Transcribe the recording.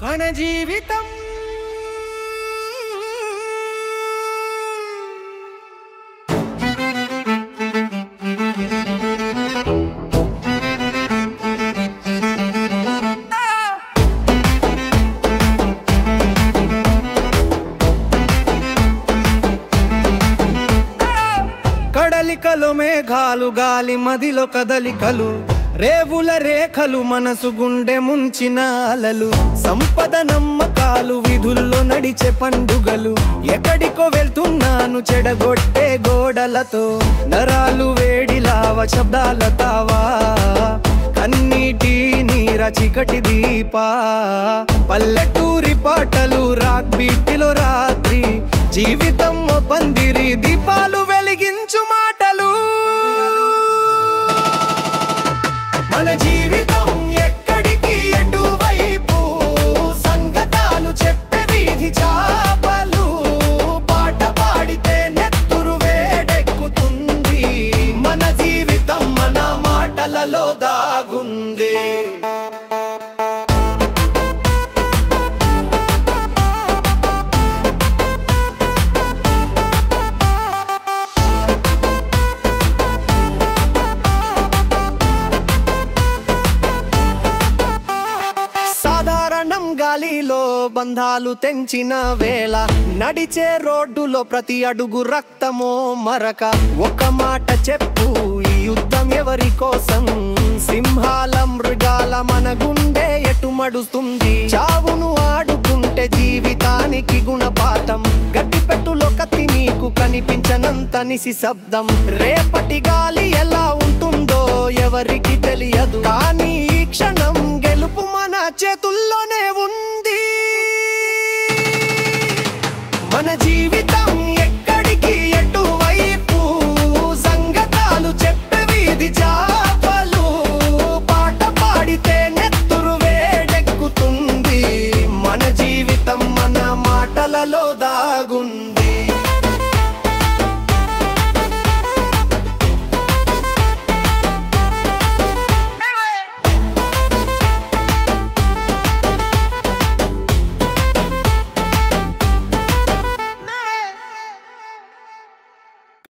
మన జీవితం కడలికలు మేఘాలు గాలి మదిలో కదలికలు రేవుల రేఖలు మనసు గుండె ముంచిన అలలు సంపద నమ్మకాలు విధుల్లో నడిచే పండుగలు ఎక్కడికో వెళ్తున్నాను చెడగొట్టే గోడలతో నరాలు వేడిలావ శబ్దాల తావా కన్నీటి నీర చికటి దీపా పల్లెటూరి పాటలు రాక్ బీటిలో రాత్రి జీవితం పందిరి దీపాలు వెలిగించు మాటలు మన జీవితం ఎక్కడికి ఎటువైపు సంగతాలు చెప్పే వీధి చాపలు పాట పాడితే నెత్తురు వేడెక్కుతుంది మన జీవితం మన మాటలలో దాగుంది గాలిలో బంధాలు తెంచిన వేళ నడిచే రోడ్డులో ప్రతి అడుగు రక్తమో మరక ఒక మాట చెప్పు ఈ యుద్ధం ఎవరి కోసం సింహాల మృగాల మన గుండె ఎటు మడుస్తుంది చావును ఆడుకుంటే జీవితానికి గుణపాఠం గట్టిపెట్టులో కత్తి నీకు కనిపించనంత నిశ్శబ్దం రేపటి గాలి ఎలా ఉంటుందో ఎవరికి తెలియదు కానీ ఈ క్షణం గెలుపు మన చేతుల్లోనే ఉంది మన జీవితం ఎక్కడికి ఎటువైపు సంగతాలు చెప్పే వీధి చాపలు పాట పాడితే నెత్తురు వేడెక్కుతుంది మన జీవితం మన మాటలలో దాగుంది